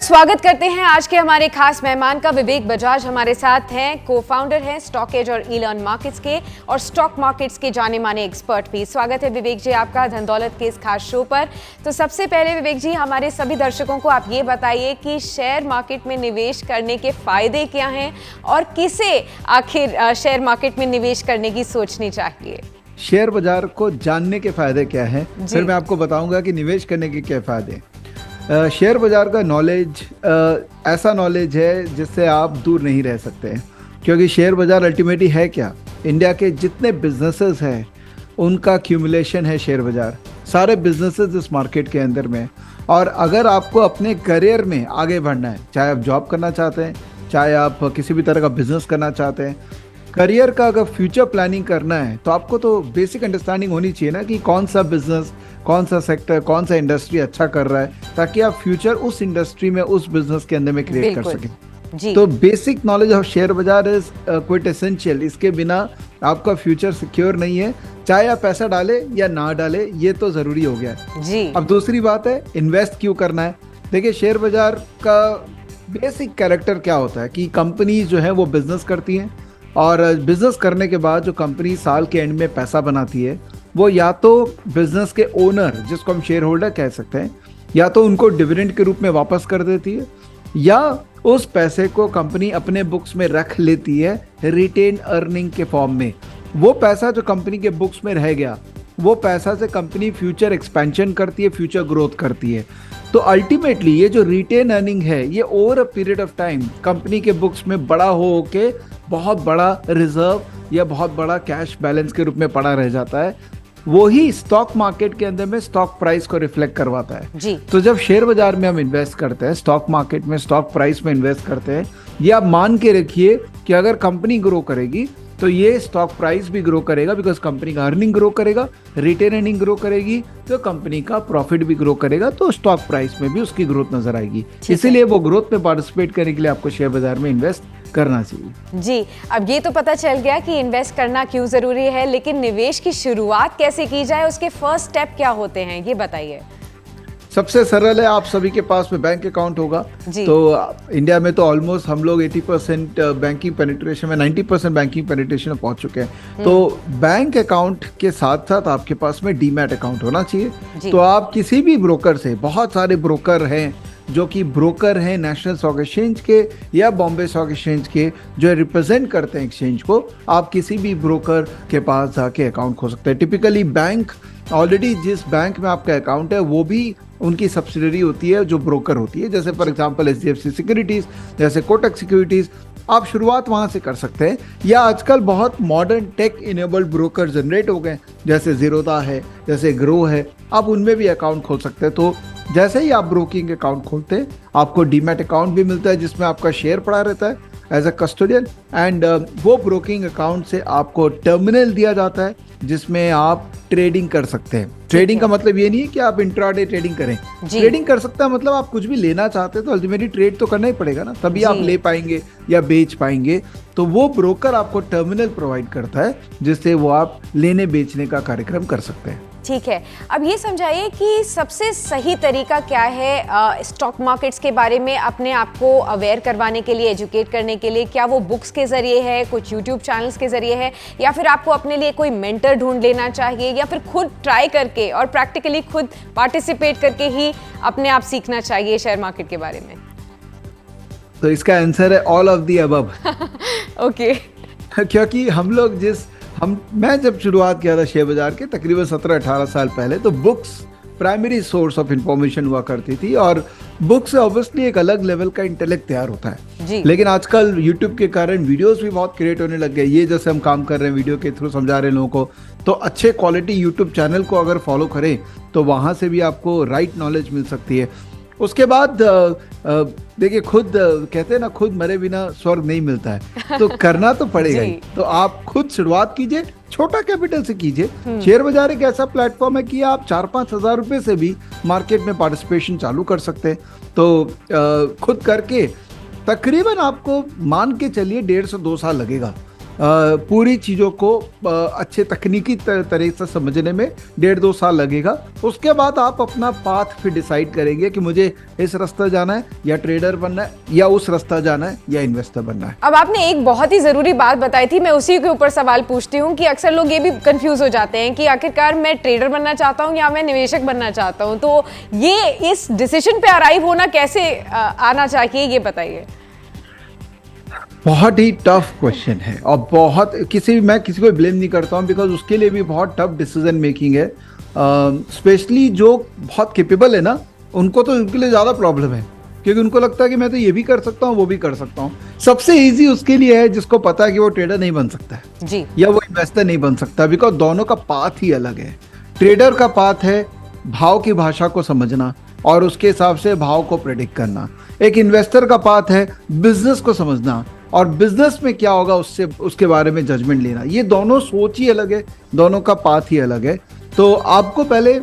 स्वागत करते हैं आज के हमारे खास मेहमान का। विवेक बजाज हमारे साथ हैं, को-फाउंडर हैं स्टॉक एज और ई-लर्न मार्केट्स के और स्टॉक मार्केट्स के जाने माने एक्सपर्ट भी। स्वागत है विवेक जी आपका धन दौलत के इस खास शो पर। तो सबसे पहले विवेक जी, हमारे सभी दर्शकों को आप ये बताइए कि शेयर मार्केट में निवेश करने के फायदे क्या हैं और किसे आखिर शेयर मार्केट में निवेश करने की सोचनी चाहिए। शेयर बाजार को जानने के फायदे क्या हैं, फिर मैं आपको बताऊंगा कि निवेश करने के क्या फायदे हैं। शेयर बाजार का नॉलेज ऐसा नॉलेज है जिससे आप दूर नहीं रह सकते हैं, क्योंकि शेयर बाजार अल्टीमेटली है क्या, इंडिया के जितने बिजनेसेस हैं उनका एक्यूमुलेशन है शेयर बाजार। सारे बिजनेसेस इस मार्केट के अंदर में, और अगर आपको अपने करियर में आगे बढ़ना है, चाहे आप जॉब करना चाहते हैं, चाहे आप किसी भी तरह का बिजनेस करना चाहते हैं, करियर का अगर फ्यूचर प्लानिंग करना है तो आपको तो बेसिक अंडरस्टैंडिंग होनी चाहिए ना कि कौन सा बिजनेस, कौन सा सेक्टर, कौन सा इंडस्ट्री अच्छा कर रहा है, ताकि आप फ्यूचर उस इंडस्ट्री में, उस बिजनेस के अंदर में क्रिएट कर सकें। तो बेसिक नॉलेज ऑफ शेयर बाजार इज क्वाइट एसेंशियल। इसके बिना आपका फ्यूचर सिक्योर नहीं है, चाहे आप पैसा डाले या ना डाले, ये तो जरूरी हो गया है जी। अब दूसरी बात है, इन्वेस्ट क्यों करना है। देखिए, शेयर बाजार का बेसिक कैरेक्टर क्या होता है कि कंपनी जो है वो बिजनेस करती हैं, और बिजनेस करने के बाद जो कंपनी साल के एंड में पैसा बनाती है, वो या तो बिजनेस के ओनर, जिसको हम शेयर होल्डर कह सकते हैं, या तो उनको डिविडेंड के रूप में वापस कर देती है, या उस पैसे को कंपनी अपने बुक्स में रख लेती है रिटेन अर्निंग के फॉर्म में। वो पैसा जो कंपनी के बुक्स में रह गया, वो पैसा से कंपनी फ्यूचर एक्सपेंशन करती है, फ्यूचर ग्रोथ करती है। तो अल्टीमेटली ये जो रिटेन अर्निंग है, ये over a period of time company के बुक्स में बड़ा हो के बहुत बड़ा रिजर्व या बहुत बड़ा कैश बैलेंस के रूप में पड़ा रह जाता है। वो ही स्टॉक मार्केट के अंदर में स्टॉक प्राइस को रिफ्लेक्ट करवाता है जी। तो जब शेयर बाजार में हम इन्वेस्ट करते हैं, स्टॉक मार्केट में स्टॉक प्राइस में इन्वेस्ट करते हैं, ये आप मान के रखिए कि अगर कंपनी ग्रो करेगी तो ये स्टॉक प्राइस भी ग्रो करेगा, बिकॉज कंपनी का अर्निंग ग्रो करेगा, रिटेन अर्निंग ग्रो करेगी तो कंपनी का प्रॉफिट भी ग्रो करेगा, तो स्टॉक प्राइस में भी उसकी ग्रोथ नजर आएगी। इसीलिए वो ग्रोथ में पार्टिसिपेट करने के लिए आपको शेयर बाजार में इन्वेस्ट करना चाहिए जी। अब ये तो पता चल गया कि इन्वेस्ट करना क्यों जरूरी है, लेकिन निवेश की शुरुआत कैसे की जाए, उसके फर्स्ट स्टेप क्या होते हैं, ये बताइए। सबसे सरल है, आप सभी के पास में बैंक अकाउंट होगा। तो इंडिया में तो ऑलमोस्ट हम लोग 80% बैंकिंग पेनिट्रेशन में, 90% बैंकिंग पेनिट्रेशन में पहुंच चुके हैं। तो बैंक अकाउंट के साथ साथ आपके पास में डीमैट अकाउंट होना चाहिए। तो आप किसी भी ब्रोकर से, बहुत सारे ब्रोकर हैं जो कि ब्रोकर हैं नेशनल स्टॉक एक्सचेंज के या बॉम्बे स्टॉक एक्सचेंज के, जो रिप्रेजेंट करते हैं एक्सचेंज को, आप किसी भी ब्रोकर के पास जाके अकाउंट खोल सकते हैं। टिपिकली बैंक ऑलरेडी जिस बैंक में आपका अकाउंट है वो भी उनकी सब्सिडरी होती है जो ब्रोकर होती है, जैसे फॉर एग्जांपल HDFC सिक्योरिटीज, जैसे कोटक सिक्योरिटीज। आप शुरुआत वहां से कर सकते हैं, या आजकल बहुत modern tech enabled broker generate हो गए, जैसे जीरोधा है, जैसे ग्रो है, आप उनमें भी अकाउंट खोल सकते हैं। तो जैसे ही आप ब्रोकिंग अकाउंट खोलते हैं, आपको डीमैट अकाउंट भी मिलता है जिसमें आपका शेयर पड़ा रहता है एज अ कस्टोडियन, एंड वो ब्रोकिंग अकाउंट से आपको टर्मिनल दिया जाता है जिसमें आप ट्रेडिंग कर सकते हैं। ट्रेडिंग का मतलब ये नहीं है कि आप इंट्राडे ट्रेडिंग करें, ट्रेडिंग कर सकता है मतलब आप कुछ भी लेना चाहते हैं तो अल्टीमेटली ट्रेड तो करना ही पड़ेगा ना, तभी आप ले पाएंगे या बेच पाएंगे। तो वो ब्रोकर आपको टर्मिनल प्रोवाइड करता है जिससे वो आप लेने बेचने का कार्यक्रम कर सकते हैं। ठीक है, अब ये समझाइए कि सबसे सही तरीका क्या है स्टॉक मार्केट्स के बारे में अपने आप को अवेयर करवाने के लिए, एजुकेट करने के लिए। क्या वो बुक्स के जरिए है, कुछ यूट्यूब चैनल्स के जरिए है, या फिर आपको अपने लिए कोई मेंटर ढूंढ लेना चाहिए, या फिर खुद ट्राई करके और प्रैक्टिकली खुद पार्टिसिपेट करके ही अपने आप सीखना चाहिए शेयर मार्केट के बारे में? तो इसका आंसर है all of the above. Okay. क्योंकि मैं जब शुरुआत किया था शेयर बाजार के तकरीबन 17-18 साल पहले, तो books primary source of information हुआ करती थी, और बुक से ऑब्वियसली एक अलग लेवल का इंटेलेक्ट तैयार होता है। लेकिन आजकल यूट्यूब के कारण वीडियोस भी बहुत क्रिएट होने लग गए। ये जैसे हम काम कर रहे हैं, वीडियो के थ्रू समझा रहे हैं लोगों को, तो अच्छे क्वालिटी यूट्यूब चैनल को अगर फॉलो करें तो वहाँ से भी आपको राइट नॉलेज मिल सकती है। उसके बाद देखिए, खुद कहते हैं ना, खुद मरे बिना स्वर्ग नहीं मिलता है, तो करना तो पड़ेगा ही। तो आप खुद शुरुआत कीजिए, छोटा कैपिटल से कीजिए। शेयर बाजार एक ऐसा प्लेटफॉर्म है कि आप 4-5 हज़ार रुपए से भी मार्केट में पार्टिसिपेशन चालू कर सकते हैं। तो खुद करके तकरीबन आपको मान के चलिए 1.5 से 2 साल लगेगा। पूरी चीज़ों को अच्छे तकनीकी तरीके से समझने में 1.5-2 साल लगेगा। उसके बाद आप अपना पाथ फिर डिसाइड करेंगे कि मुझे इस रास्ता जाना है या ट्रेडर बनना है या उस रास्ता जाना है या इन्वेस्टर बनना है। अब आपने एक बहुत ही ज़रूरी बात बताई थी, मैं उसी के ऊपर सवाल पूछती हूँ कि अक्सर लोग ये भी कंफ्यूज हो जाते हैं कि आखिरकार मैं ट्रेडर बनना चाहता हूँ या मैं निवेशक बनना चाहता हूँ, तो ये इस डिसीजन पे अराइव होना कैसे आना चाहिए, ये बताइए। बहुत ही टफ क्वेश्चन है और मैं किसी को ब्लेम नहीं करता हूँ, बिकॉज उसके लिए भी बहुत टफ डिसीजन मेकिंग है। स्पेशली जो बहुत कैपेबल है ना, उनको तो उनके लिए ज़्यादा प्रॉब्लम है, क्योंकि उनको लगता है कि मैं तो ये भी कर सकता हूँ वो भी कर सकता हूँ। सबसे इजी उसके लिए है जिसको पता है कि वो ट्रेडर नहीं बन सकता है जी, या वो इन्वेस्टर नहीं बन सकता, बिकॉज दोनों का पाथ ही अलग है। ट्रेडर का पाथ है भाव की भाषा को समझना और उसके हिसाब से भाव को प्रेडिक्ट करना। एक इन्वेस्टर का पाथ है बिजनेस को समझना और बिजनेस में क्या होगा उसके बारे में जजमेंट लेना। ये दोनों सोच ही अलग है, दोनों का पाथ ही अलग है। तो आपको पहले,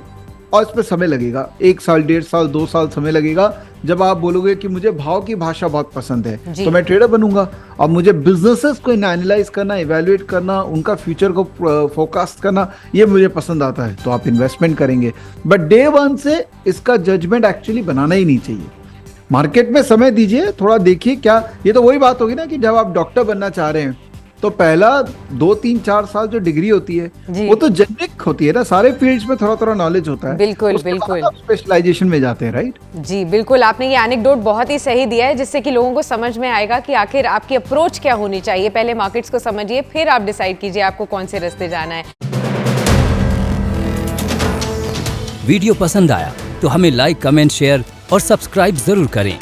और इस पर समय लगेगा, 1 साल 1.5 साल 2 साल समय लगेगा। जब आप बोलोगे कि मुझे भाव की भाषा बहुत पसंद है तो मैं ट्रेडर बनूंगा, और मुझे बिजनेसेस को एनालाइज करना, इवेल्युएट करना, उनका फ्यूचर को फोरकास्ट करना, ये मुझे पसंद आता है, तो आप इन्वेस्टमेंट करेंगे। बट डे 1 से इसका जजमेंट एक्चुअली बनाना ही नहीं चाहिए। मार्केट में समय दीजिए, थोड़ा देखिए क्या। ये तो वही बात होगी ना कि जब आप डॉक्टर बनना चाह रहे हैं तो पहला 2, 3, 4 साल जो डिग्री होती है वो तो जेनेरिक होती है ना, सारे फील्ड्स में थोड़ा थोड़ा नॉलेज होता है। बिल्कुल बिल्कुल, स्पेशलाइजेशन में जाते हैं, राइट? जी बिल्कुल, आपने ये एनेक्डोट बहुत ही सही दिया है, जिससे कि लोगों को समझ में आएगा कि आखिर आपकी अप्रोच क्या होनी चाहिए। पहले मार्केट्स को समझिए, फिर आप डिसाइड कीजिए आपको कौन से रास्ते जाना है। वीडियो पसंद आया तो हमें लाइक, कमेंट, शेयर और सब्सक्राइब जरूर करें।